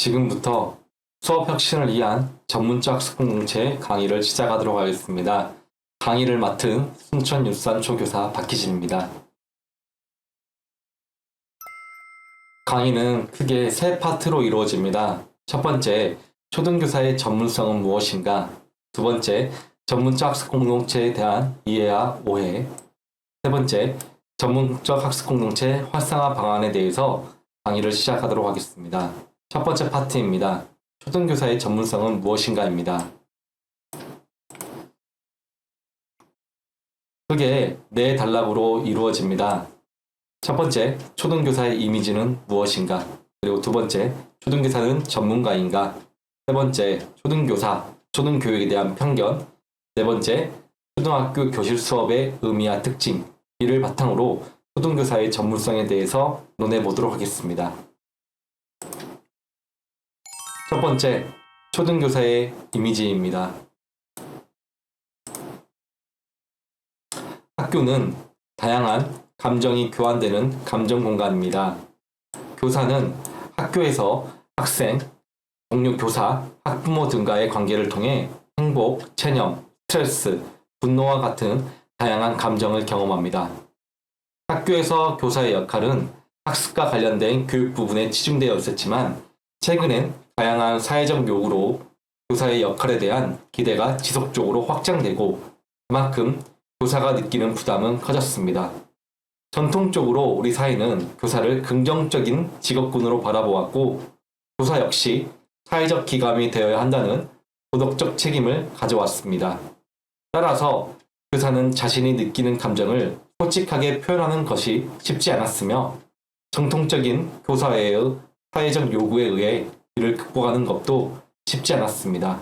지금부터 수업 혁신을 위한 전문적 학습 공동체 강의를 시작하도록 하겠습니다. 강의를 맡은 순천율산초교사 박희진입니다. 강의는 크게 세 파트로 이루어집니다. 첫 번째, 초등교사의 전문성은 무엇인가? 두 번째, 전문적 학습 공동체에 대한 이해와 오해. 세 번째, 전문적 학습 공동체 활성화 방안에 대해서 강의를 시작하도록 하겠습니다. 첫 번째 파트입니다. 초등교사의 전문성은 무엇인가입니다. 크게 네 단락으로 이루어집니다. 첫 번째, 초등교사의 이미지는 무엇인가? 그리고 두 번째, 초등교사는 전문가인가? 세 번째, 초등교사, 초등교육에 대한 편견. 네 번째, 초등학교 교실 수업의 의미와 특징. 이를 바탕으로 초등교사의 전문성에 대해서 논해보도록 하겠습니다. 첫 번째, 초등교사의 이미지입니다. 학교는 다양한 감정이 교환되는 감정 공간입니다. 교사는 학교에서 학생, 동료 교사, 학부모 등과의 관계를 통해 행복, 체념, 스트레스, 분노와 같은 다양한 감정을 경험합니다. 학교에서 교사의 역할은 학습과 관련된 교육 부분에 치중되어 있었지만 최근엔 다양한 사회적 요구로 교사의 역할에 대한 기대가 지속적으로 확장되고 그만큼 교사가 느끼는 부담은 커졌습니다. 전통적으로 우리 사회는 교사를 긍정적인 직업군으로 바라보았고 교사 역시 사회적 기감이 되어야 한다는 도덕적 책임을 가져왔습니다. 따라서 교사는 자신이 느끼는 감정을 솔직하게 표현하는 것이 쉽지 않았으며 정통적인 교사의 사회적 요구에 의해 이를 극복하는 것도 쉽지 않았습니다.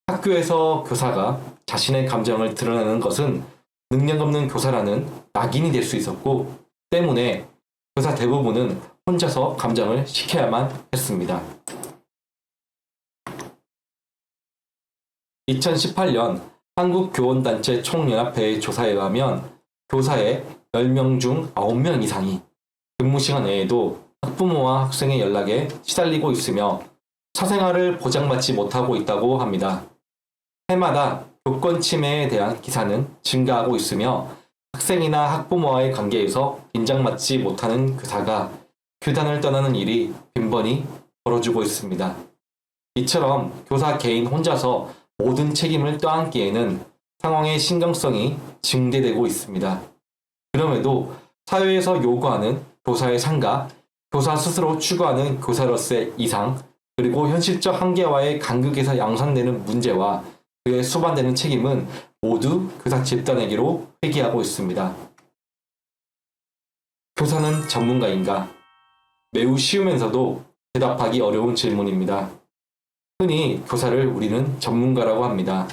학교에서 교사가 자신의 감정을 드러내는 것은 능력 없는 교사라는 낙인이 될 수 있었고 때문에 교사 대부분은 혼자서 감정을 식혀야만 했습니다. 2018년 한국교원단체 총연합회의 조사에 의하면 교사의 10명 중 9명 이상이 근무 시간 외에도 학부모와 학생의 연락에 시달리고 있으며 사생활을 보장받지 못하고 있다고 합니다. 해마다 교권 침해에 대한 기사는 증가하고 있으며 학생이나 학부모와의 관계에서 인정받지 못하는 교사가 교단을 떠나는 일이 빈번히 벌어지고 있습니다. 이처럼 교사 개인 혼자서 모든 책임을 떠안기에는 상황의 심각성이 증대되고 있습니다. 그럼에도 사회에서 요구하는 교사의 상과 교사 스스로 추구하는 교사로서의 이상, 그리고 현실적 한계와의 간극에서 양산되는 문제와 그에 수반되는 책임은 모두 교사 집단에게로 회귀하고 있습니다. 교사는 전문가인가? 매우 쉬우면서도 대답하기 어려운 질문입니다. 흔히 교사를 우리는 전문가라고 합니다.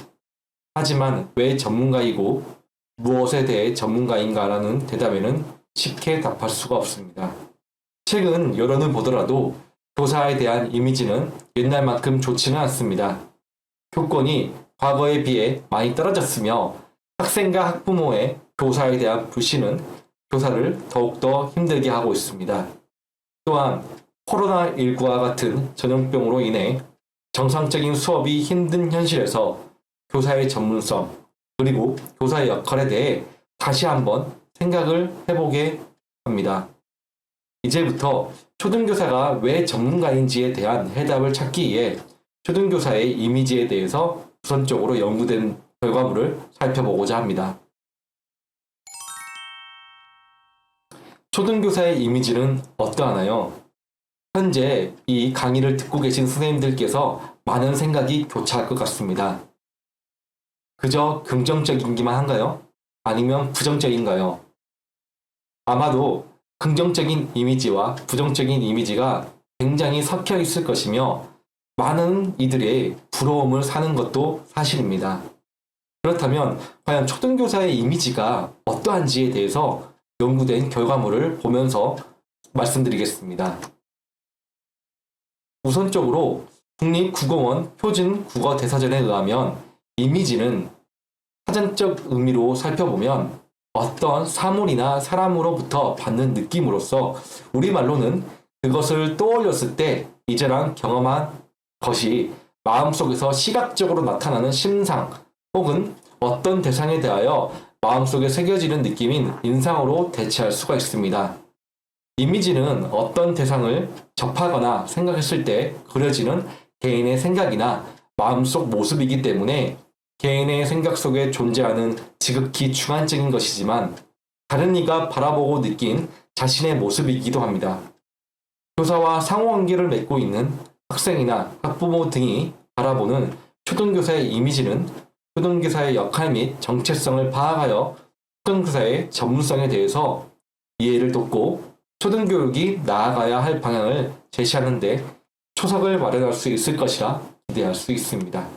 하지만 왜 전문가이고 무엇에 대해 전문가인가라는 대답에는 쉽게 답할 수가 없습니다. 최근 여론을 보더라도 교사에 대한 이미지는 옛날만큼 좋지는 않습니다. 교권이 과거에 비해 많이 떨어졌으며 학생과 학부모의 교사에 대한 불신은 교사를 더욱더 힘들게 하고 있습니다. 또한 코로나19와 같은 전염병으로 인해 정상적인 수업이 힘든 현실에서 교사의 전문성 그리고 교사의 역할에 대해 다시 한번 생각을 해보게 합니다. 이제부터 초등교사가 왜 전문가인지에 대한 해답을 찾기 위해 초등교사의 이미지에 대해서 우선적으로 연구된 결과물을 살펴보고자 합니다. 초등교사의 이미지는 어떠하나요? 현재 이 강의를 듣고 계신 선생님들께서 많은 생각이 교차할 것 같습니다. 그저 긍정적이기만 한가요? 아니면 부정적인가요? 아마도 긍정적인 이미지와 부정적인 이미지가 굉장히 섞여 있을 것이며 많은 이들의 부러움을 사는 것도 사실입니다. 그렇다면 과연 초등교사의 이미지가 어떠한지에 대해서 연구된 결과물을 보면서 말씀드리겠습니다. 우선적으로 국립국어원 표준국어대사전에 의하면 이미지는 사전적 의미로 살펴보면 어떤 사물이나 사람으로부터 받는 느낌으로써 우리말로는 그것을 떠올렸을 때 이전랑 경험한 것이 마음속에서 시각적으로 나타나는 심상 혹은 어떤 대상에 대하여 마음속에 새겨지는 느낌인 인상으로 대체할 수가 있습니다. 이미지는 어떤 대상을 접하거나 생각했을 때 그려지는 개인의 생각이나 마음속 모습이기 때문에 개인의 생각 속에 존재하는 지극히 주관적인 것이지만 다른 이가 바라보고 느낀 자신의 모습이기도 합니다. 교사와 상호관계를 맺고 있는 학생이나 학부모 등이 바라보는 초등교사의 이미지는 초등교사의 역할 및 정체성을 파악하여 초등교사의 전문성에 대해서 이해를 돕고 초등교육이 나아가야 할 방향을 제시하는 데 초석을 마련할 수 있을 것이라 기대할 수 있습니다.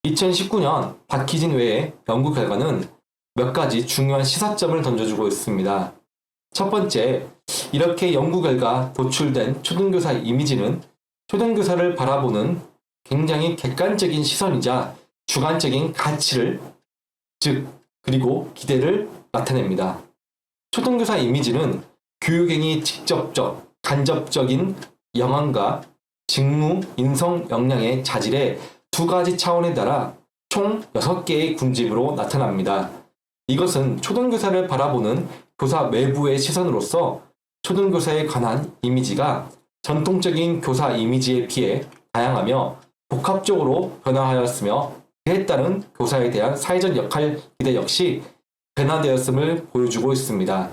2019년 박희진 외의 연구 결과는 몇 가지 중요한 시사점을 던져주고 있습니다. 첫 번째, 이렇게 연구 결과 도출된 초등교사 이미지는 초등교사를 바라보는 굉장히 객관적인 시선이자 주관적인 가치를, 즉, 그리고 기대를 나타냅니다. 초등교사 이미지는 교육행위 직접적, 간접적인 영향과 직무, 인성, 역량의 자질의 두 가지 차원에 따라 총 6개의 군집으로 나타납니다. 이것은 초등교사를 바라보는 교사 외부의 시선으로서 초등교사에 관한 이미지가 전통적인 교사 이미지에 비해 다양하며 복합적으로 변화하였으며 그에 따른 교사에 대한 사회적 역할 기대 역시 변화되었음을 보여주고 있습니다.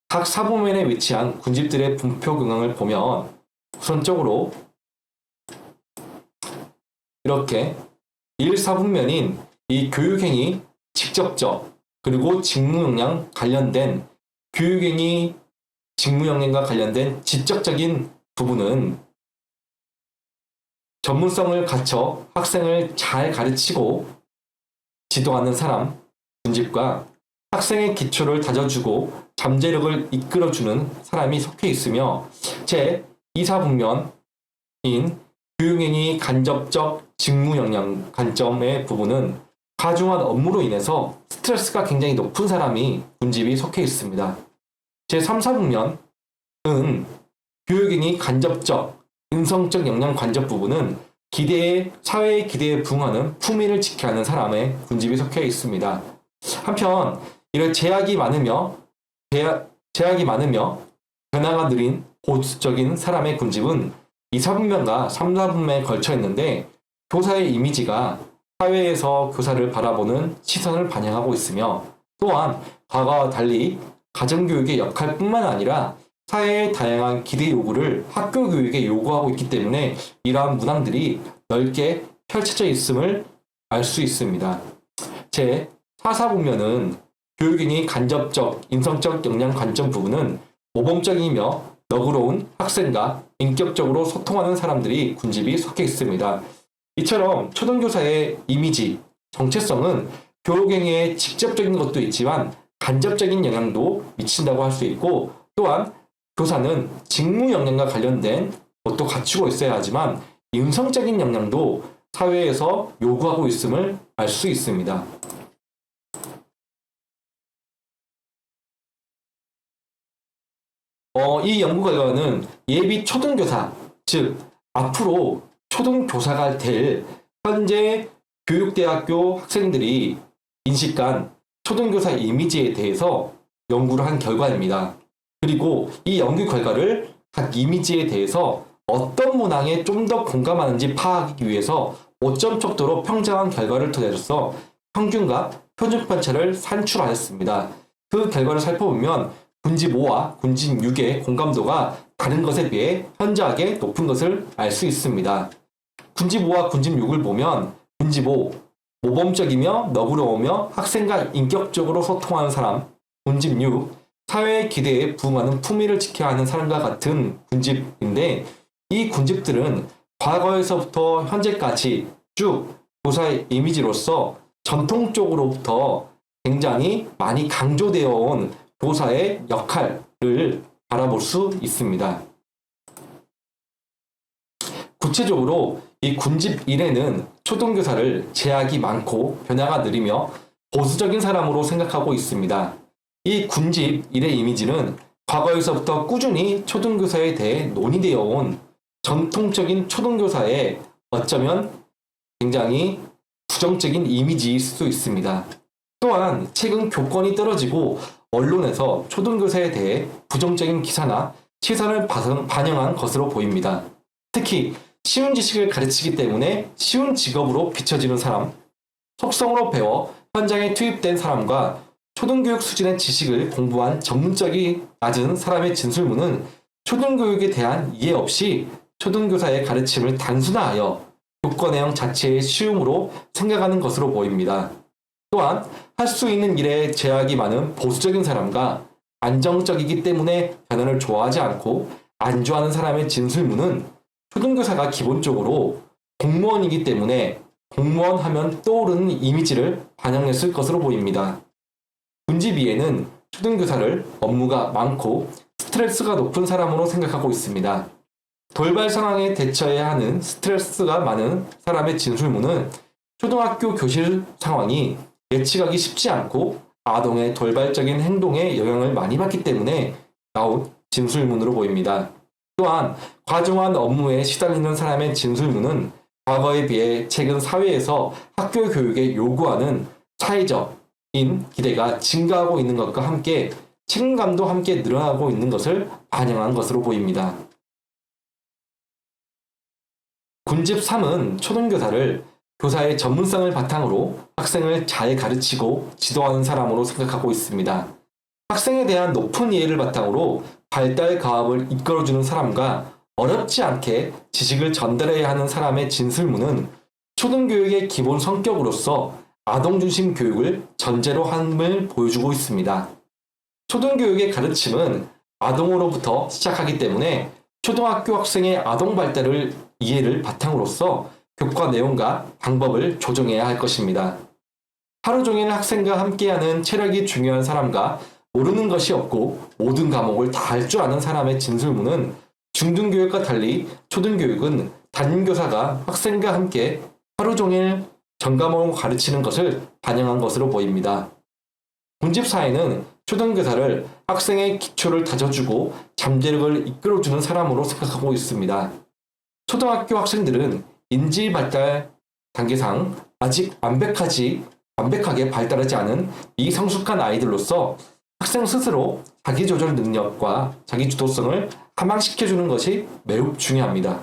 각 사부면에 위치한 군집들의 분표 경향을 보면 우선적으로 이렇게 1사분면인 이 교육행위 직접적 그리고 직무역량 관련된 교육행위 직무역량과 관련된 지적적인 부분은 전문성을 갖춰 학생을 잘 가르치고 지도하는 사람 군집과 학생의 기초를 다져주고 잠재력을 이끌어주는 사람이 속해 있으며 제 2사분면인 교육행위 간접적 직무 역량 관점의 부분은 과중한 업무로 인해서 스트레스가 굉장히 높은 사람이 군집이 속해 있습니다. 제 3사분면은 교육행위 간접적 인성적 역량 관점 부분은 사회의 기대에 부응하는 품위를 지켜야 하는 사람의 군집이 속해 있습니다. 한편 이런 제약이 많으며 변화가 느린 보수적인 사람의 군집은 2사분면과 3사분면에 걸쳐 있는데 교사의 이미지가 사회에서 교사를 바라보는 시선을 반영하고 있으며 또한 과거와 달리 가정교육의 역할뿐만 아니라 사회의 다양한 기대 요구를 학교 교육에 요구하고 있기 때문에 이러한 문항들이 넓게 펼쳐져 있음을 알 수 있습니다. 제 4사분면은 교육인이 간접적, 인성적 역량 관점 부분은 모범적이며 너그러운 학생과 인격적으로 소통하는 사람들이 군집이 속해 있습니다. 이처럼 초등교사의 이미지, 정체성은 교육행위에 직접적인 것도 있지만 간접적인 영향도 미친다고 할 수 있고 또한 교사는 직무 역량과 관련된 것도 갖추고 있어야 하지만 인성적인 역량도 사회에서 요구하고 있음을 알 수 있습니다. 이 연구 결과는 예비 초등교사, 즉 앞으로 초등교사가 될 현재 교육대학교 학생들이 인식한 초등교사 이미지에 대해서 연구를 한 결과입니다. 그리고 이 연구 결과를 각 이미지에 대해서 어떤 문항에 좀 더 공감하는지 파악하기 위해서 5점 척도로 평정한 결과를 토대로서 평균과 표준 편차를 산출하였습니다. 그 결과를 살펴보면 군집 5와 군집 6의 공감도가 다른 것에 비해 현저하게 높은 것을 알 수 있습니다. 군집 5와 군집 6을 보면 군집 5, 모범적이며 너그러우며 학생과 인격적으로 소통하는 사람, 군집 6, 사회의 기대에 부응하는 품위를 지켜야 하는 사람과 같은 군집인데 이 군집들은 과거에서부터 현재까지 쭉 교사의 이미지로서 전통적으로부터 굉장히 많이 강조되어 온 교사의 역할을 바라볼 수 있습니다. 구체적으로 이 군집 1에는 초등교사를 제약이 많고 변화가 느리며 보수적인 사람으로 생각하고 있습니다. 이 군집 1의 이미지는 과거에서부터 꾸준히 초등교사에 대해 논의되어 온 전통적인 초등교사의 어쩌면 굉장히 부정적인 이미지일 수도 있습니다. 또한 최근 교권이 떨어지고 언론에서 초등교사에 대해 부정적인 기사나 시선을 반영한 것으로 보입니다. 특히 쉬운 지식을 가르치기 때문에 쉬운 직업으로 비춰지는 사람, 속성으로 배워 현장에 투입된 사람과 초등교육 수준의 지식을 공부한 전문적이 낮은 사람의 진술문은 초등교육에 대한 이해 없이 초등교사의 가르침을 단순화하여 교권 내용 자체의 쉬움으로 생각하는 것으로 보입니다. 또한 할 수 있는 일에 제약이 많은 보수적인 사람과 안정적이기 때문에 변화를 좋아하지 않고 안주하는 사람의 진술문은 초등교사가 기본적으로 공무원이기 때문에 공무원 하면 떠오르는 이미지를 반영했을 것으로 보입니다. 군집위에는 초등교사를 업무가 많고 스트레스가 높은 사람으로 생각하고 있습니다. 돌발 상황에 대처해야 하는 스트레스가 많은 사람의 진술문은 초등학교 교실 상황이 예측하기 쉽지 않고 아동의 돌발적인 행동에 영향을 많이 받기 때문에 나온 진술문으로 보입니다. 또한 과중한 업무에 시달리는 사람의 진술문은 과거에 비해 최근 사회에서 학교 교육에 요구하는 사회적인 기대가 증가하고 있는 것과 함께 책임감도 함께 늘어나고 있는 것을 반영한 것으로 보입니다. 군집 3은 초등교사를 교사의 전문성을 바탕으로 학생을 잘 가르치고 지도하는 사람으로 생각하고 있습니다. 학생에 대한 높은 이해를 바탕으로 발달 가업을 이끌어주는 사람과 어렵지 않게 지식을 전달해야 하는 사람의 진술문은 초등교육의 기본 성격으로서 아동 중심 교육을 전제로 함을 보여주고 있습니다. 초등교육의 가르침은 아동으로부터 시작하기 때문에 초등학교 학생의 아동 발달을 이해를 바탕으로서 교과 내용과 방법을 조정해야 할 것입니다. 하루 종일 학생과 함께하는 체력이 중요한 사람과 모르는 것이 없고 모든 과목을 다 할 줄 아는 사람의 진술문은 중등교육과 달리 초등교육은 담임교사가 학생과 함께 하루 종일 전 과목을 가르치는 것을 반영한 것으로 보입니다. 군집사에는 초등교사를 학생의 기초를 다져주고 잠재력을 이끌어주는 사람으로 생각하고 있습니다. 초등학교 학생들은 인지 발달 단계상 아직 완벽하게 발달하지 않은 미성숙한 아이들로서 학생 스스로 자기조절 능력과 자기주도성을 함양시켜주는 것이 매우 중요합니다.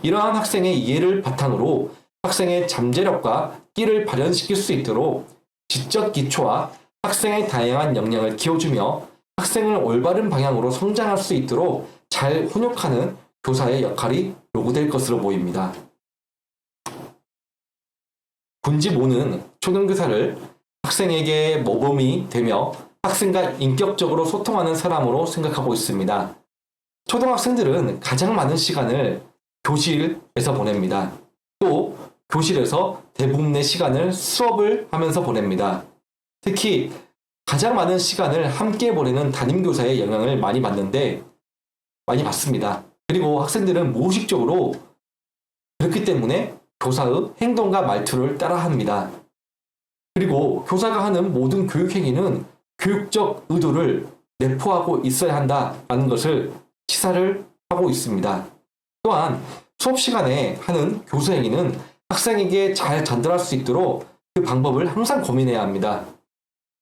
이러한 학생의 이해를 바탕으로 학생의 잠재력과 끼를 발현시킬 수 있도록 지적 기초와 학생의 다양한 역량을 키워주며 학생을 올바른 방향으로 성장할 수 있도록 잘 훈육하는 교사의 역할이 요구될 것으로 보입니다. 군집 5는 초등교사를 학생에게 모범이 되며 학생과 인격적으로 소통하는 사람으로 생각하고 있습니다. 초등학생들은 가장 많은 시간을 교실에서 보냅니다. 또 교실에서 대부분의 시간을 수업을 하면서 보냅니다. 특히 가장 많은 시간을 함께 보내는 담임교사의 영향을 많이 받습니다. 그리고 학생들은 무의식적으로 그렇기 때문에 교사의 행동과 말투를 따라합니다. 그리고 교사가 하는 모든 교육 행위는 교육적 의도를 내포하고 있어야 한다는 것을 시사를 하고 있습니다. 또한 수업 시간에 하는 교수 행위는 학생에게 잘 전달할 수 있도록 그 방법을 항상 고민해야 합니다.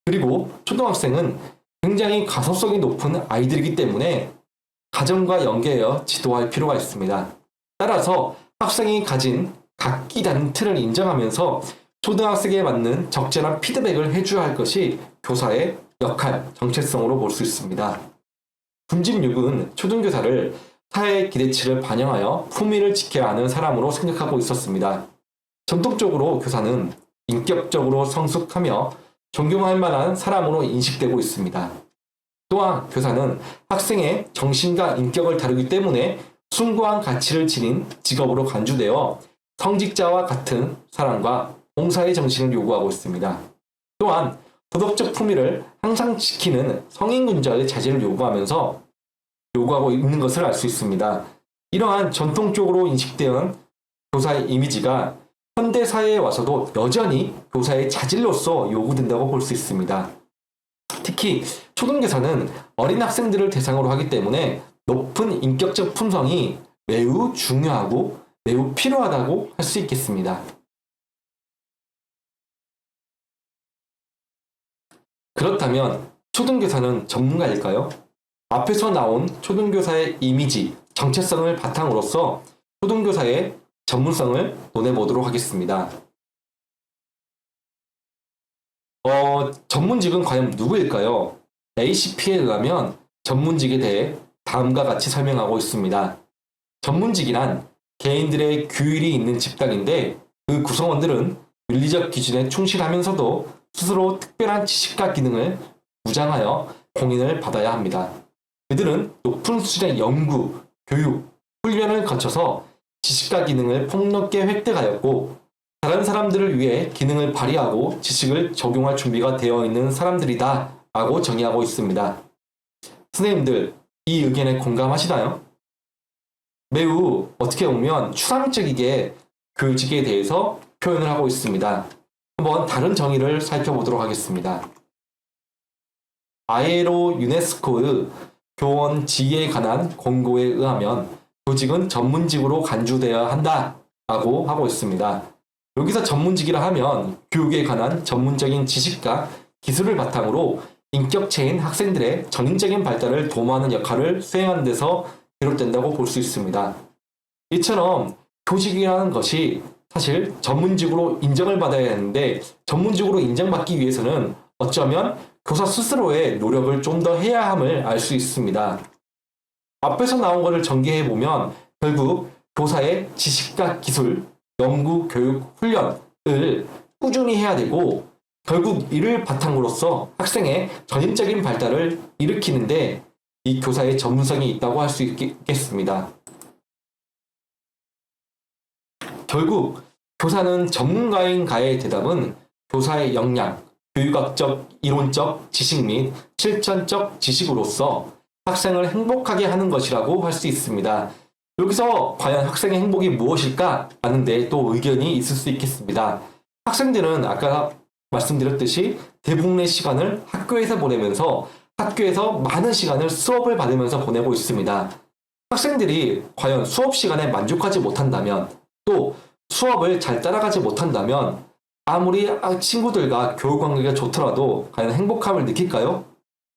그리고 초등학생은 굉장히 가소성이 높은 아이들이기 때문에 가정과 연계하여 지도할 필요가 있습니다. 따라서 학생이 가진 각기 다른 틀을 인정하면서 초등학생에 맞는 적절한 피드백을 해줘야 할 것이 교사의 역할, 정체성으로 볼 수 있습니다. 군집 6은 초등교사를 사회의 기대치를 반영하여 품위를 지켜야 하는 사람으로 생각하고 있었습니다. 전통적으로 교사는 인격적으로 성숙하며 존경할 만한 사람으로 인식되고 있습니다. 또한 교사는 학생의 정신과 인격을 다루기 때문에 숭고한 가치를 지닌 직업으로 간주되어 성직자와 같은 사랑과 봉사의 정신을 요구하고 있습니다. 또한 도덕적 품위를 항상 지키는 성인군자의 자질을 요구하고 있는 것을 알 수 있습니다. 이러한 전통적으로 인식되는 교사의 이미지가 현대 사회에 와서도 여전히 교사의 자질로서 요구된다고 볼 수 있습니다. 특히 특히 초등교사는 어린 학생들을 대상으로 하기 때문에 높은 인격적 품성이 매우 중요하고 매우 필요하다고 할 수 있겠습니다. 그렇다면 초등교사는 전문가일까요? 앞에서 나온 초등교사의 이미지, 정체성을 바탕으로서 초등교사의 전문성을 논해보도록 하겠습니다. 전문직은 과연 누구일까요? ACP에 의하면 전문직에 대해 다음과 같이 설명하고 있습니다. 전문직이란 개인들의 규율이 있는 집단인데 그 구성원들은 윤리적 기준에 충실하면서도 스스로 특별한 지식과 기능을 무장하여 공인을 받아야 합니다. 그들은 높은 수준의 연구, 교육, 훈련을 거쳐서 지식과 기능을 폭넓게 획득하였고 다른 사람들을 위해 기능을 발휘하고 지식을 적용할 준비가 되어 있는 사람들이다 라고 정의하고 있습니다. 선생님들, 이 의견에 공감하시나요? 매우 어떻게 보면 추상적이게 교직에 대해서 표현을 하고 있습니다. 한번 다른 정의를 살펴보도록 하겠습니다. ILO 유네스코의 교원 지위에 관한 권고에 의하면 교직은 전문직으로 간주되어야 한다 라고 하고 있습니다. 여기서 전문직이라 하면 교육에 관한 전문적인 지식과 기술을 바탕으로 인격체인 학생들의 전인적인 발달을 도모하는 역할을 수행하는 데서 비롯된다고 볼 수 있습니다. 이처럼 교직이라는 것이 사실 전문직으로 인정을 받아야 하는데 전문직으로 인정받기 위해서는 어쩌면 교사 스스로의 노력을 좀 더 해야 함을 알 수 있습니다. 앞에서 나온 것을 전개해보면 결국 교사의 지식과 기술, 연구, 교육, 훈련을 꾸준히 해야 되고 결국 이를 바탕으로서 학생의 전인적인 발달을 일으키는데 이 교사의 전문성이 있다고 할 수 있겠습니다. 결국 교사는 전문가인가의 대답은 교사의 역량, 교육학적, 이론적 지식 및 실천적 지식으로서 학생을 행복하게 하는 것이라고 할 수 있습니다. 여기서 과연 학생의 행복이 무엇일까? 라는 데 또 의견이 있을 수 있겠습니다. 학생들은 아까 말씀드렸듯이 대부분의 시간을 학교에서 보내면서 학교에서 많은 시간을 수업을 받으면서 보내고 있습니다. 학생들이 과연 수업 시간에 만족하지 못한다면 또 수업을 잘 따라가지 못한다면 아무리 친구들과 교육 관계가 좋더라도 과연 행복함을 느낄까요?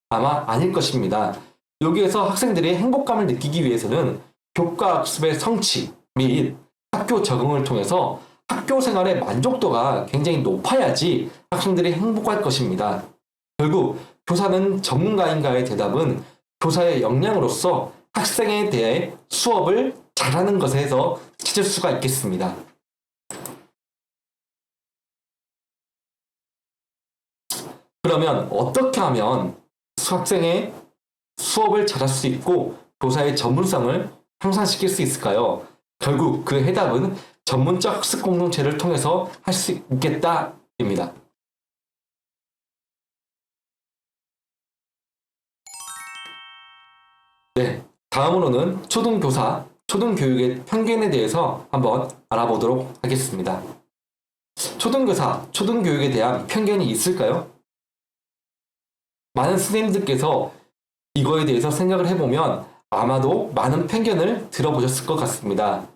아마 아닐 것입니다. 여기에서 학생들이 행복감을 느끼기 위해서는 교과 학습의 성취 및 학교 적응을 통해서 학교 생활의 만족도가 굉장히 높아야지 학생들이 행복할 것입니다. 결국 교사는 전문가인가의 대답은 교사의 역량으로서 학생에 대해 수업을 잘하는 것에서 찾을 수가 있겠습니다. 그러면 어떻게 하면 학생의 수업을 잘할 수 있고 교사의 전문성을 향상시킬 수 있을까요? 결국 그 해답은 전문적 학습 공동체를 통해서 할 수 있겠다입니다. 네, 다음으로는 초등교사, 초등교육의 편견에 대해서 한번 알아보도록 하겠습니다. 초등교사, 초등교육에 대한 편견이 있을까요? 많은 선생님들께서 이거에 대해서 생각을 해보면 아마도 많은 편견을 들어보셨을 것 같습니다.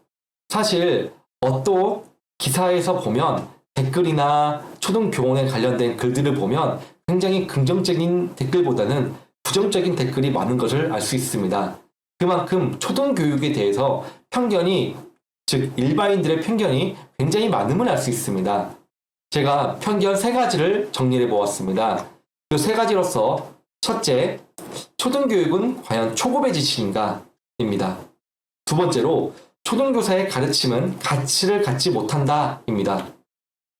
사실 어떤 기사에서 보면 댓글이나 초등교원에 관련된 글들을 보면 굉장히 긍정적인 댓글보다는 부정적인 댓글이 많은 것을 알 수 있습니다. 그만큼 초등교육에 대해서 편견이, 즉 일반인들의 편견이 굉장히 많음을 알 수 있습니다. 제가 편견 3가지를 정리해 보았습니다. 그 3가지로서 첫째, 초등교육은 과연 초급의 지식인가? 입니다. 두 번째로, 초등교사의 가르침은 가치를 갖지 못한다. 입니다.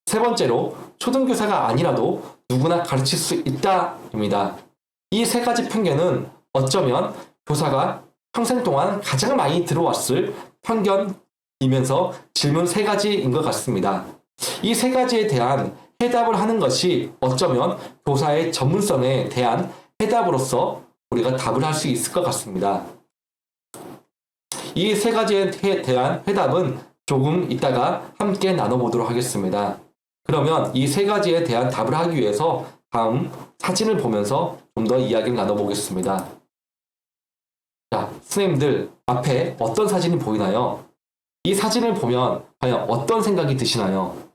세 번째로, 초등교사가 아니라도 누구나 가르칠 수 있다. 입니다. 이 3가지 편견은 어쩌면 교사가 평생 동안 가장 많이 들어왔을 편견이면서 질문 3가지인 것 같습니다. 이 3가지에 대한 해답을 하는 것이 어쩌면 교사의 전문성에 대한 해답으로서 우리가 답을 할 수 있을 것 같습니다. 이 3가지에 대한 해답은 조금 이따가 함께 나눠보도록 하겠습니다. 그러면 이 3가지에 대한 답을 하기 위해서 다음 사진을 보면서 좀 더 이야기를 나눠보겠습니다. 자, 선생님들 앞에 어떤 사진이 보이나요? 이 사진을 보면 과연 어떤 생각이 드시나요?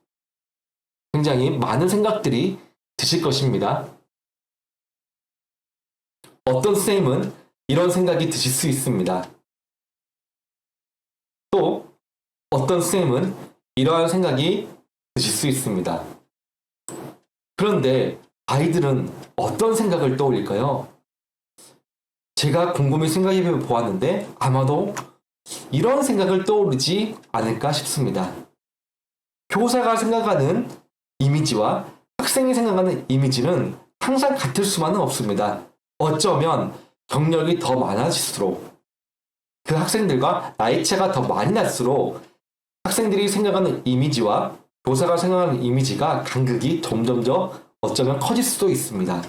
굉장히 많은 생각들이 드실 것입니다. 어떤 선생님은 이런 생각이 드실 수 있습니다. 또 어떤 선생님은 이러한 생각이 드실 수 있습니다. 그런데 아이들은 어떤 생각을 떠올릴까요? 제가 곰곰이 생각해 보았는데 아마도 이런 생각을 떠오르지 않을까 싶습니다. 교사가 생각하는 이미지와 학생이 생각하는 이미지는 항상 같을 수만은 없습니다. 어쩌면 경력이 더 많아질수록 그 학생들과 나이차가 더 많이 날수록 학생들이 생각하는 이미지와 교사가 생각하는 이미지가 간극이 점점 더 어쩌면 커질 수도 있습니다.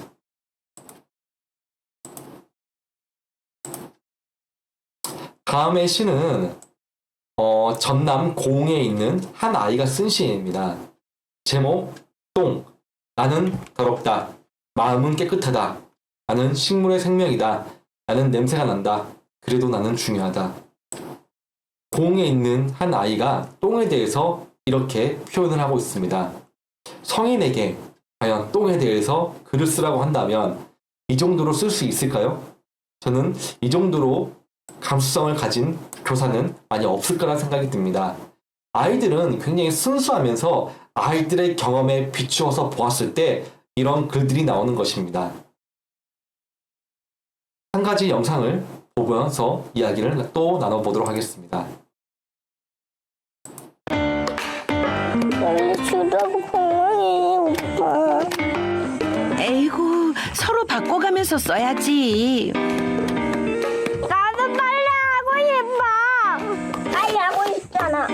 다음의 시는 전남 고흥에 있는 한 아이가 쓴 시입니다. 제목 똥. 나는 더럽다. 마음은 깨끗하다. 나는 식물의 생명이다. 나는 냄새가 난다. 그래도 나는 중요하다. 고흥에 있는 한 아이가 똥에 대해서 이렇게 표현을 하고 있습니다. 성인에게 과연 똥에 대해서 글을 쓰라고 한다면 이 정도로 쓸 수 있을까요? 저는 이 정도로 감수성을 가진 교사는 많이 없을 거라는 생각이 듭니다. 아이들은 굉장히 순수하면서 아이들의 경험에 비추어서 보았을 때 이런 글들이 나오는 것입니다. 한 가지 영상을 보면서 이야기를 또 나눠보도록 하겠습니다. 빨리 주라고 고마워, 오빠. 에이구, 서로 바꿔가면서 써야지. 나도 빨리 하고 싶어. 빨리 하고 싶잖아.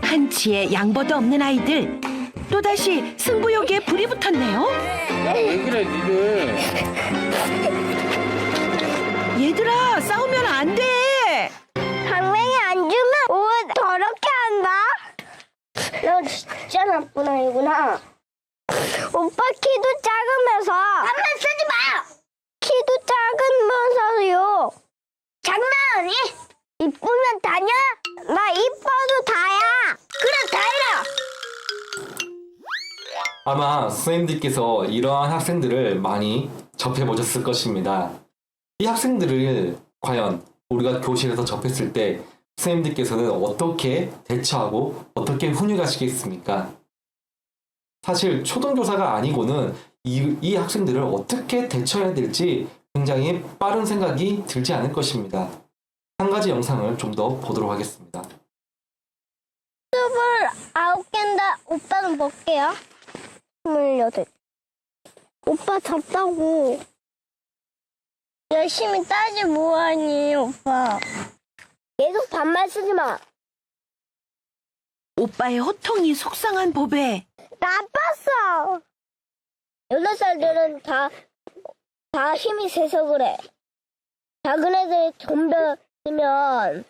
한치의 양보도 없는 아이들. 또다시 승부욕에 불이 붙었네요. 왜 그래 니들? 얘들아, 싸우면 안 돼. 당맹이 안 주면 옷 더럽게 한다. 너 진짜 나쁜 아이구나. 오빠 키도 작으면서 한번 쓰지 마. 키도 작으면서요. 장난하니? 이쁘면 다냐? 나 이뻐도 다야. 그래 다이라. 아마 선생님들께서 이러한 학생들을 많이 접해보셨을 것입니다. 이 학생들을 과연 우리가 교실에서 접했을 때 선생님들께서는 어떻게 대처하고 어떻게 훈육하시겠습니까? 사실 초등교사가 아니고는 이 학생들을 어떻게 대처해야 될지 굉장히 빠른 생각이 들지 않을 것입니다. 한 가지 영상을 좀 더 보도록 하겠습니다. 29개인데 오빠는 몇 개야? 28. 오빠 잡다고. 열심히 따지 뭐하니 오빠. 계속 반말 쓰지 마. 오빠의 호통이 속상한 보배. 나빴어. 8살들은 다 힘이 세서 그래. 작은 애들이 덤벼들면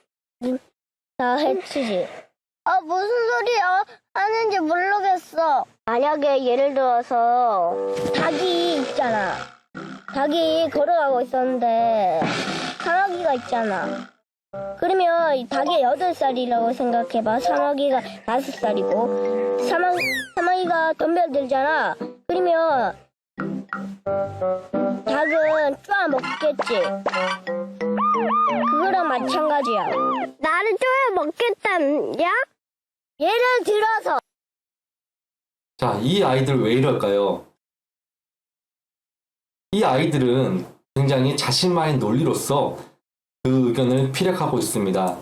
다 해치지. 무슨 소리 하는지 모르겠어. 만약에 예를 들어서 닭이 있잖아. 닭이 걸어가고 있었는데 사마귀가 있잖아. 그러면 이 닭이 8살이라고 생각해봐. 사마귀가 5살이고 사마귀가 덤벼들잖아. 그러면 닭은 쪼아 먹겠지. 그거랑 마찬가지야. 나를 쪼아 먹겠다냐? 예를 들어서. 자, 이 아이들 왜 이럴까요? 이 아이들은 굉장히 자신만의 논리로서 그 의견을 피력하고 있습니다.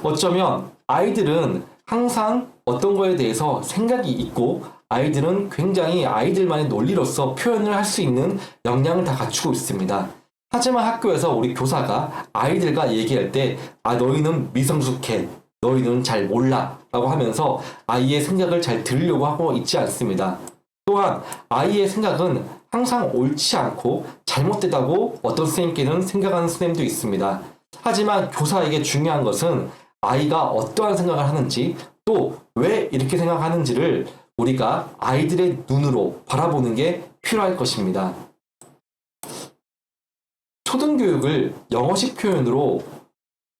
어쩌면 아이들은 항상 어떤 거에 대해서 생각이 있고 아이들은 굉장히 아이들만의 논리로서 표현을 할 수 있는 역량을 다 갖추고 있습니다. 하지만 학교에서 우리 교사가 아이들과 얘기할 때 너희는 미성숙해, 너희는 잘 몰라 라고 하면서 아이의 생각을 잘 들으려고 하고 있지 않습니다. 또한 아이의 생각은 항상 옳지 않고 잘못되다고 어떤 선생님께는 생각하는 선생님도 있습니다. 하지만 교사에게 중요한 것은 아이가 어떠한 생각을 하는지 또 왜 이렇게 생각하는지를 우리가 아이들의 눈으로 바라보는 게 필요할 것입니다. 초등교육을 영어식 표현으로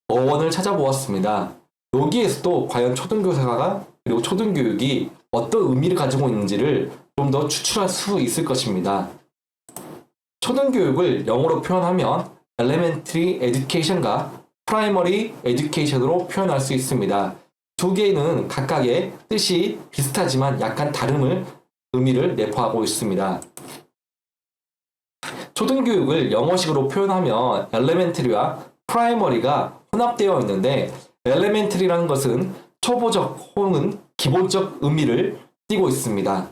어원을 찾아보았습니다. 여기에서도 과연 초등교사가 그리고 초등교육이 어떤 의미를 가지고 있는지를 좀 더 추출할 수 있을 것입니다. 초등교육을 영어로 표현하면 elementary education과 primary education으로 표현할 수 있습니다. 두 개는 각각의 뜻이 비슷하지만 약간 다른 의미를 내포하고 있습니다. 초등교육을 영어식으로 표현하면 elementary와 primary가 혼합되어 있는데 elementary라는 것은 초보적 혹은 기본적 의미를 띠고 있습니다.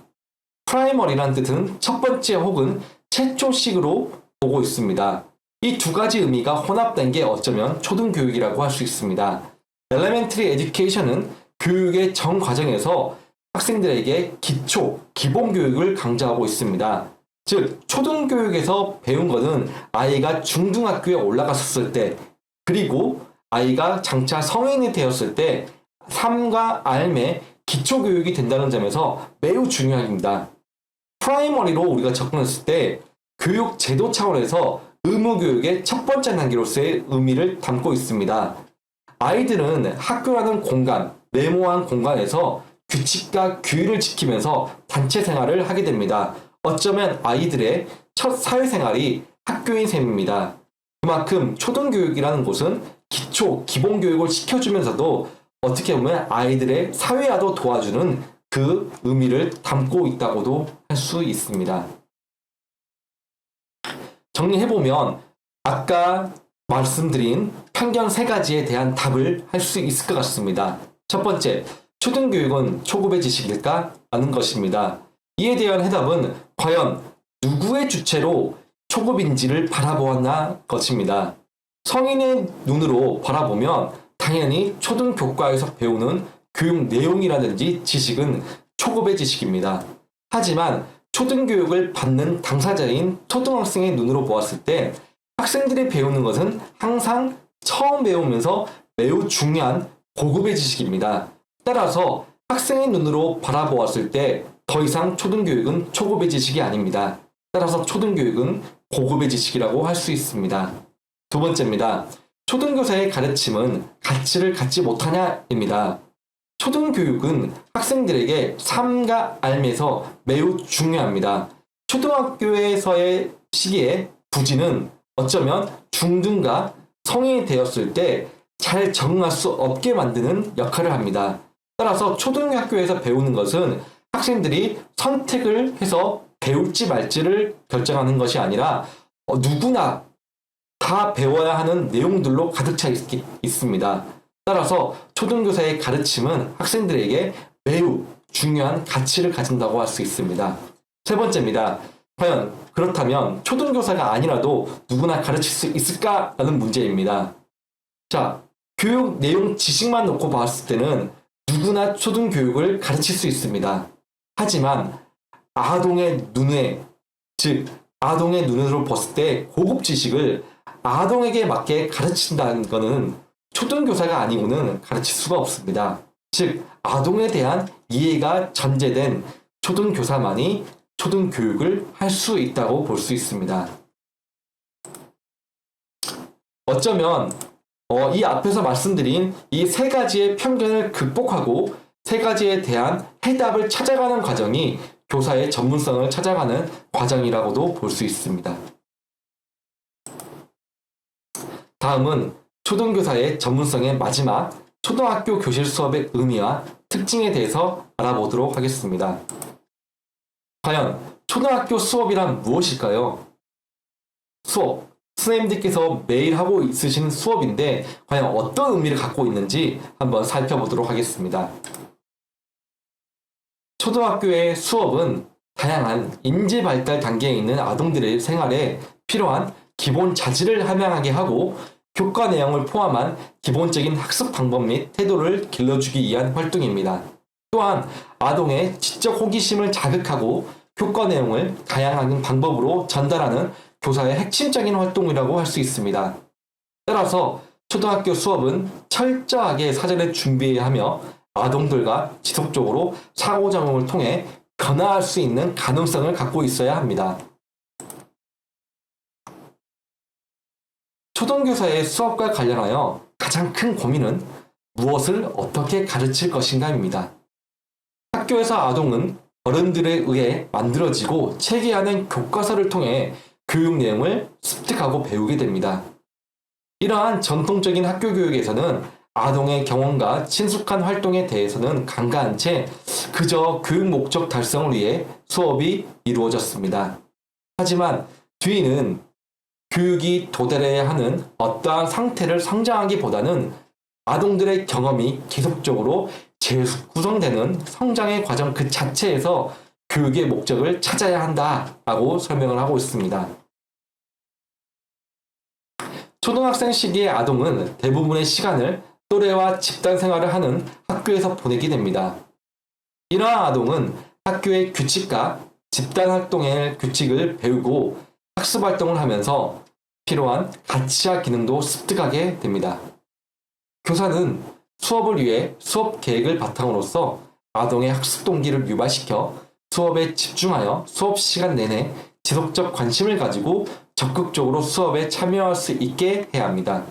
primary라는 뜻은 첫 번째 혹은 최초식으로 보고 있습니다. 이 두 가지 의미가 혼합된 게 어쩌면 초등교육이라고 할 수 있습니다. elementary education은 교육의 전 과정에서 학생들에게 기본 교육을 강조하고 있습니다. 즉, 초등교육에서 배운 것은 아이가 중등학교에 올라갔을 때, 그리고 아이가 장차 성인이 되었을 때 삶과 삶의 기초교육이 된다는 점에서 매우 중요합니다. 프라이머리로 우리가 접근했을 때 교육 제도 차원에서 의무교육의 첫 번째 단계로서의 의미를 담고 있습니다. 아이들은 학교라는 공간, 네모한 공간에서 규칙과 규율을 지키면서 단체 생활을 하게 됩니다. 어쩌면 아이들의 첫 사회생활이 학교인 셈입니다. 그만큼 초등교육이라는 곳은 기본 교육을 시켜주면서도 어떻게 보면 아이들의 사회화도 도와주는 그 의미를 담고 있다고도 할 수 있습니다. 정리해보면 아까 말씀드린 편견 3가지에 대한 답을 할 수 있을 것 같습니다. 첫 번째, 초등교육은 초급의 지식일까? 라는 것입니다. 이에 대한 해답은 과연 누구의 주체로 초급인지를 바라보았나 것입니다. 성인의 눈으로 바라보면 당연히 초등교과에서 배우는 교육 내용이라든지 지식은 초급의 지식입니다. 하지만 초등교육을 받는 당사자인 초등학생의 눈으로 보았을 때 학생들이 배우는 것은 항상 처음 배우면서 매우 중요한 고급의 지식입니다. 따라서 학생의 눈으로 바라보았을 때 더 이상 초등교육은 초급의 지식이 아닙니다. 따라서 초등교육은 고급의 지식이라고 할 수 있습니다. 두 번째입니다. 초등교사의 가르침은 가치를 갖지 못하냐입니다. 초등교육은 학생들에게 삶과 삶에서 매우 중요합니다. 초등학교에서의 시기에 부지는 어쩌면 중등과 성인이 되었을 때 잘 적응할 수 없게 만드는 역할을 합니다. 따라서 초등학교에서 배우는 것은 학생들이 선택을 해서 배울지 말지를 결정하는 것이 아니라 누구나 다 배워야 하는 내용들로 가득 차 있습니다. 따라서 초등교사의 가르침은 학생들에게 매우 중요한 가치를 가진다고 할 수 있습니다. 세 번째입니다. 과연 그렇다면 초등교사가 아니라도 누구나 가르칠 수 있을까라는 문제입니다. 자, 교육 내용 지식만 놓고 봤을 때는 누구나 초등교육을 가르칠 수 있습니다. 하지만 아동의 눈에, 즉 아동의 눈으로 봤을 때 고급 지식을 아동에게 맞게 가르친다는 것은 초등교사가 아니고는 가르칠 수가 없습니다. 즉 아동에 대한 이해가 전제된 초등교사만이 초등교육을 할 수 있다고 볼 수 있습니다. 어쩌면 이 앞에서 말씀드린 이 3가지의 편견을 극복하고 3가지에 대한 해답을 찾아가는 과정이 교사의 전문성을 찾아가는 과정이라고도 볼 수 있습니다. 다음은 초등교사의 전문성의 마지막 초등학교 교실 수업의 의미와 특징에 대해서 알아보도록 하겠습니다. 과연 초등학교 수업이란 무엇일까요? 수업, 선생님들께서 매일 하고 있으신 수업인데 과연 어떤 의미를 갖고 있는지 한번 살펴보도록 하겠습니다. 초등학교의 수업은 다양한 인지 발달 단계에 있는 아동들의 생활에 필요한 기본 자질을 함양하게 하고 교과 내용을 포함한 기본적인 학습 방법 및 태도를 길러주기 위한 활동입니다. 또한 아동의 지적 호기심을 자극하고 교과 내용을 다양한 방법으로 전달하는 교사의 핵심적인 활동이라고 할 수 있습니다. 따라서 초등학교 수업은 철저하게 사전에 준비해야 하며 아동들과 지속적으로 상호작용을 통해 변화할 수 있는 가능성을 갖고 있어야 합니다. 초등교사의 수업과 관련하여 가장 큰 고민은 무엇을 어떻게 가르칠 것인가입니다. 학교에서 아동은 어른들에 의해 만들어지고 체계하는 교과서를 통해 교육 내용을 습득하고 배우게 됩니다. 이러한 전통적인 학교 교육에서는 아동의 경험과 친숙한 활동에 대해서는 간과한 채 그저 교육 목적 달성을 위해 수업이 이루어졌습니다. 하지만 뒤는 교육이 도달해야 하는 어떠한 상태를 성장하기보다는 아동들의 경험이 계속적으로 재구성되는 성장의 과정 그 자체에서 교육의 목적을 찾아야 한다라고 설명을 하고 있습니다. 초등학생 시기의 아동은 대부분의 시간을 또래와 집단 생활을 하는 학교에서 보내게 됩니다. 이러한 아동은 학교의 규칙과 집단 활동의 규칙을 배우고 학습 활동을 하면서 필요한 가치와 기능도 습득하게 됩니다. 교사는 수업을 위해 수업 계획을 바탕으로서 아동의 학습 동기를 유발시켜 수업에 집중하여 수업 시간 내내 지속적 관심을 가지고 적극적으로 수업에 참여할 수 있게 해야 합니다.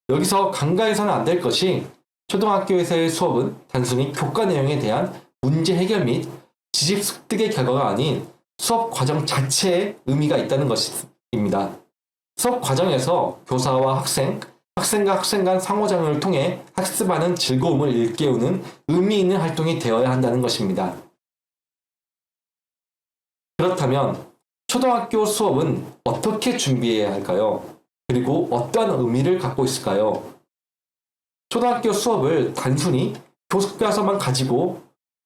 여기서 간과해서는 안 될 것이 초등학교에서의 수업은 단순히 교과 내용에 대한 문제 해결 및 지식 습득의 결과가 아닌 수업 과정 자체에 의미가 있다는 것입니다. 수업 과정에서 교사와 학생과 학생 간 상호작용을 통해 학습하는 즐거움을 일깨우는 의미 있는 활동이 되어야 한다는 것입니다. 그렇다면 초등학교 수업은 어떻게 준비해야 할까요? 그리고 어떠한 의미를 갖고 있을까요? 초등학교 수업을 단순히 교과서만 가지고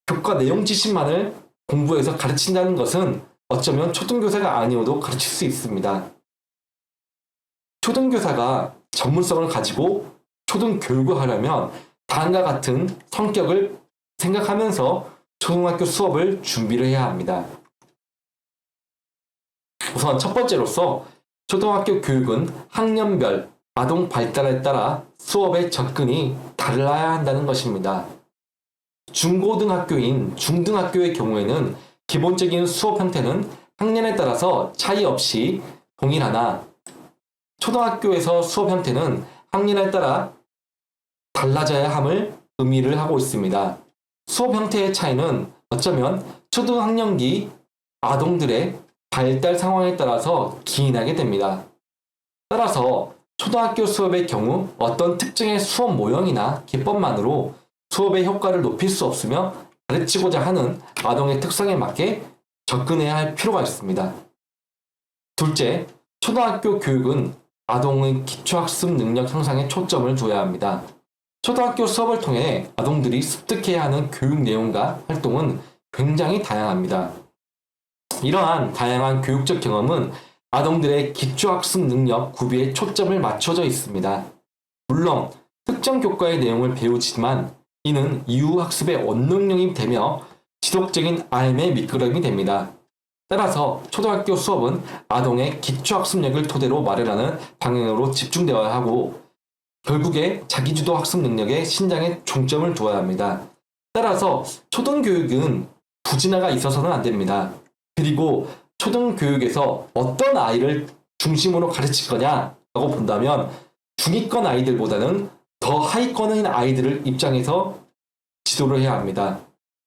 교과 내용 지식만을 공부해서 가르친다는 것은 어쩌면 초등교사가 아니어도 가르칠 수 있습니다. 초등교사가 전문성을 가지고 초등교육을 하려면 다음과 같은 성격을 생각하면서 초등학교 수업을 준비를 해야 합니다. 우선 첫 번째로서 초등학교 교육은 학년별 아동 발달에 따라 수업의 접근이 달라야 한다는 것입니다. 중고등학교인 중등학교의 경우에는 기본적인 수업 형태는 학년에 따라서 차이 없이 동일하나 초등학교에서 수업 형태는 학년에 따라 달라져야 함을 의미를 하고 있습니다. 수업 형태의 차이는 어쩌면 초등학년기 아동들의 발달 상황에 따라서 기인하게 됩니다. 따라서 초등학교 수업의 경우 어떤 특정의 수업 모형이나 기법만으로 수업의 효과를 높일 수 없으며 가르치고자 하는 아동의 특성에 맞게 접근해야 할 필요가 있습니다. 둘째, 초등학교 교육은 아동의 기초학습 능력 향상에 초점을 두어야 합니다. 초등학교 수업을 통해 아동들이 습득해야 하는 교육 내용과 활동은 굉장히 다양합니다. 이러한 다양한 교육적 경험은 아동들의 기초학습 능력 구비에 초점을 맞춰져 있습니다. 물론 특정 교과의 내용을 배우지만 이는 이후 학습의 원동력이 되며 지속적인 삶의 미끄럼이 됩니다. 따라서 초등학교 수업은 아동의 기초학습력을 토대로 마련하는 방향으로 집중되어야 하고 결국에 자기주도 학습 능력의 신장에 중점을 두어야 합니다. 따라서 초등교육은 부진화가 있어서는 안 됩니다. 그리고 초등교육에서 어떤 아이를 중심으로 가르칠 거냐라고 본다면 중위권 아이들보다는 더 하위권의 아이들을 입장에서 지도를 해야 합니다.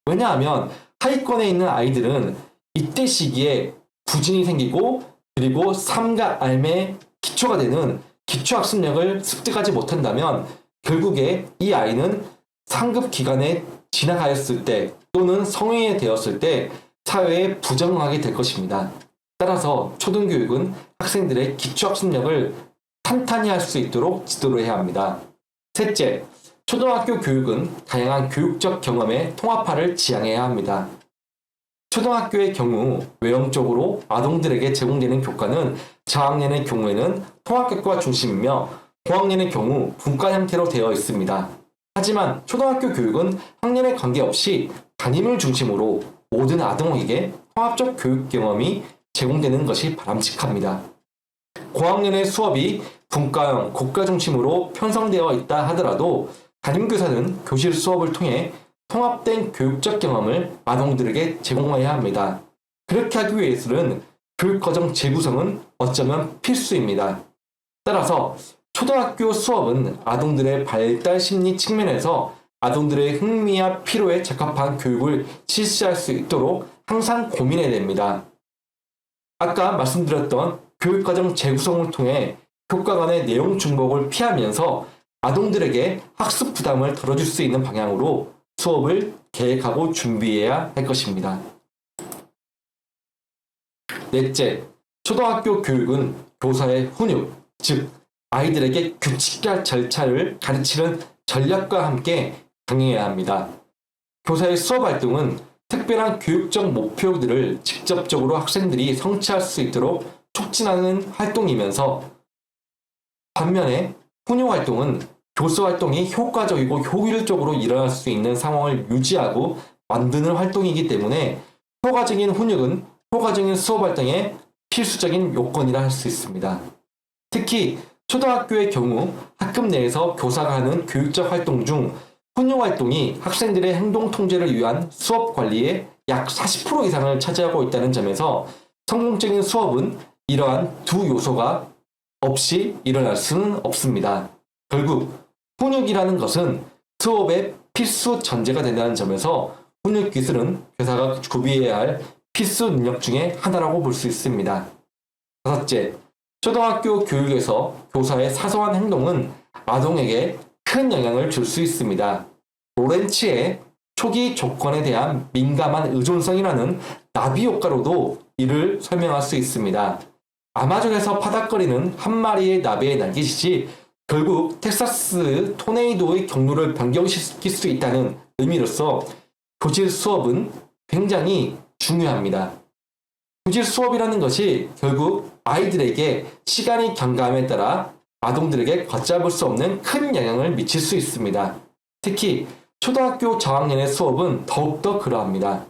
왜냐하면 하위권에 있는 아이들은 이때 시기에 부진이 생기고 그리고 삶과 삶의 기초가 되는 기초학습력을 습득하지 못한다면 결국에 이 아이는 상급 기관에 진학하였을 때 또는 성인이 되었을 때 사회에 부적응하게 될 것입니다. 따라서 초등교육은 학생들의 기초학습력을 탄탄히 할 수 있도록 지도를 해야 합니다. 셋째, 초등학교 교육은 다양한 교육적 경험의 통합화를 지향해야 합니다. 초등학교의 경우 외형적으로 아동들에게 제공되는 교과는 저학년의 경우에는 통합교과 중심이며 고학년의 경우 분과 형태로 되어 있습니다. 하지만 초등학교 교육은 학년에 관계없이 담임을 중심으로 모든 아동에게 통합적 교육 경험이 제공되는 것이 바람직합니다. 고학년의 수업이 분과형, 고과 중심으로 편성되어 있다 하더라도 담임교사는 교실 수업을 통해 통합된 교육적 경험을 아동들에게 제공해야 합니다. 그렇게 하기 위해서는 교육과정 재구성은 어쩌면 필수입니다. 따라서 초등학교 수업은 아동들의 발달 심리 측면에서 아동들의 흥미와 필요에 적합한 교육을 실시할 수 있도록 항상 고민해야 됩니다. 아까 말씀드렸던 교육과정 재구성을 통해 교과 간의 내용 중복을 피하면서 아동들에게 학습 부담을 덜어줄 수 있는 방향으로 수업을 계획하고 준비해야 할 것입니다. 넷째, 초등학교 교육은 교사의 훈육, 즉 아이들에게 규칙과 절차를 가르치는 전략과 함께 병행해야 합니다. 교사의 수업 활동은 특별한 교육적 목표들을 직접적으로 학생들이 성취할 수 있도록 촉진하는 활동이면서 반면에 훈육 활동은 교수 활동이 효과적이고 효율적으로 일어날 수 있는 상황을 유지하고 만드는 활동이기 때문에 효과적인 훈육은 효과적인 수업 활동의 필수적인 요건이라 할 수 있습니다. 특히 초등학교의 경우 학급 내에서 교사가 하는 교육적 활동 중 훈육 활동이 학생들의 행동 통제를 위한 수업 관리의 약 40% 이상을 차지하고 있다는 점에서 성공적인 수업은 이러한 두 요소가 없이 일어날 수는 없습니다. 결국 훈육이라는 것은 수업의 필수 전제가 된다는 점에서 훈육 기술은 교사가 구비해야 할 필수 능력 중에 하나라고 볼 수 있습니다. 다섯째, 초등학교 교육에서 교사의 사소한 행동은 아동에게 큰 영향을 줄 수 있습니다. 로렌츠의 초기 조건에 대한 민감한 의존성이라는 나비 효과로도 이를 설명할 수 있습니다. 아마존에서 파닥거리는 한 마리의 나비의 날개짓이 결국 텍사스 토네이도의 경로를 변경시킬 수 있다는 의미로서 교실 수업은 굉장히 중요합니다. 교실 수업이라는 것이 결국 아이들에게 시간이 경감에 따라 아동들에게 걷잡을 수 없는 큰 영향을 미칠 수 있습니다. 특히 초등학교 저학년의 수업은 더욱더 그러합니다.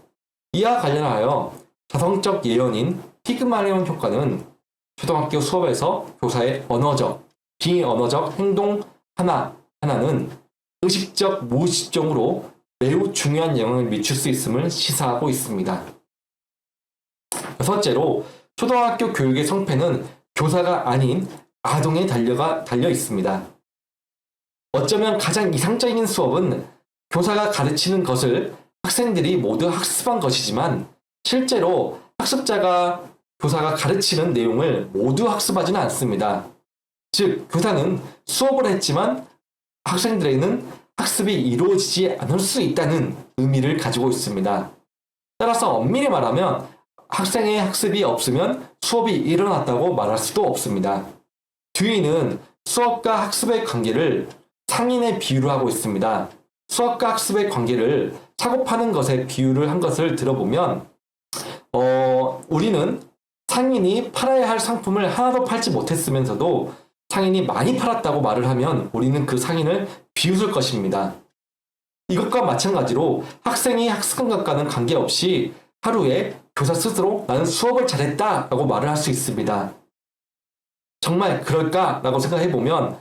이와 관련하여 자성적 예언인 피그말리온 효과는 초등학교 수업에서 교사의 언어적, 비언어적 행동 하나하나는 의식적, 무의식적으로 매우 중요한 영향을 미칠 수 있음을 시사하고 있습니다. 여섯째로 초등학교 교육의 성패는 교사가 아닌 아동에 달려 있습니다. 어쩌면 가장 이상적인 수업은 교사가 가르치는 것을 학생들이 모두 학습한 것이지만 실제로 학습자가 교사가 가르치는 내용을 모두 학습하지는 않습니다. 즉, 교사는 수업을 했지만 학생들에게는 학습이 이루어지지 않을 수 있다는 의미를 가지고 있습니다. 따라서 엄밀히 말하면 학생의 학습이 없으면 수업이 일어났다고 말할 수도 없습니다. 듀이는 수업과 학습의 관계를 상인의 비유로 하고 있습니다. 수업과 학습의 관계를 사고 파는 것에 비유를 한 것을 들어보면 우리는 상인이 팔아야 할 상품을 하나도 팔지 못했으면서도 상인이 많이 팔았다고 말을 하면 우리는 그 상인을 비웃을 것입니다. 이것과 마찬가지로 학생이 학습한 것과는 관계없이 하루에 교사 스스로 나는 수업을 잘했다 라고 말을 할 수 있습니다. 정말 그럴까? 라고 생각해보면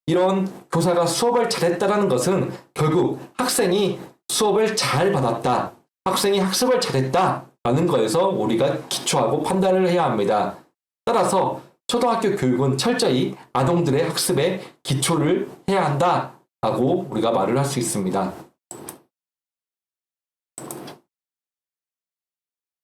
이런 교사가 수업을 잘했다라는 것은 결국 학생이 수업을 잘 받았다, 학생이 학습을 잘했다 라는 거에서 우리가 기초하고 판단을 해야 합니다. 따라서 초등학교 교육은 철저히 아동들의 학습에 기초를 해야 한다 라고 우리가 말을 할 수 있습니다.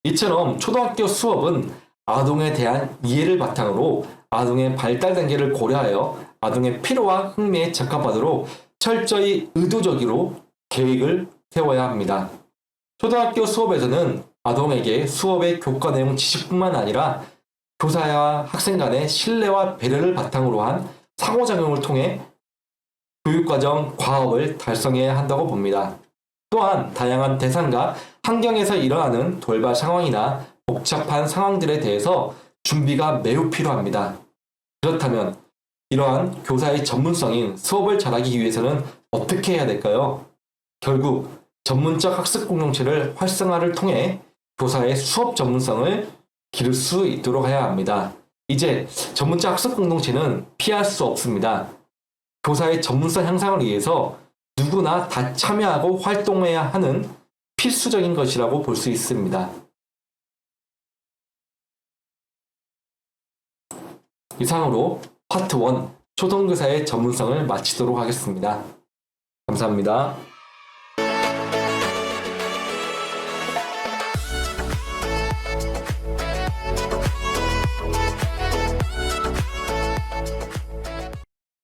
이처럼 초등학교 수업은 아동에 대한 이해를 바탕으로 아동의 발달 단계를 고려하여 아동의 필요와 흥미에 적합하도록 철저히 의도적으로 계획을 세워야 합니다. 초등학교 수업에서는 아동에게 수업의 교과 내용 지식뿐만 아니라 교사와 학생 간의 신뢰와 배려를 바탕으로 한 상호작용을 통해 교육과정 과업을 달성해야 한다고 봅니다. 또한 다양한 대상과 환경에서 일어나는 돌발 상황이나 복잡한 상황들에 대해서 준비가 매우 필요합니다. 그렇다면 이러한 교사의 전문성인 수업을 잘하기 위해서는 어떻게 해야 될까요? 결국 전문적 학습 공동체를 활성화를 통해 교사의 수업 전문성을 기를 수 있도록 해야 합니다. 이제 전문적 학습 공동체는 피할 수 없습니다. 교사의 전문성 향상을 위해서 누구나 다 참여하고 활동해야 하는 필수적인 것이라고 볼 수 있습니다. 이상으로 파트 1 초등교사의 전문성을 마치도록 하겠습니다. 감사합니다.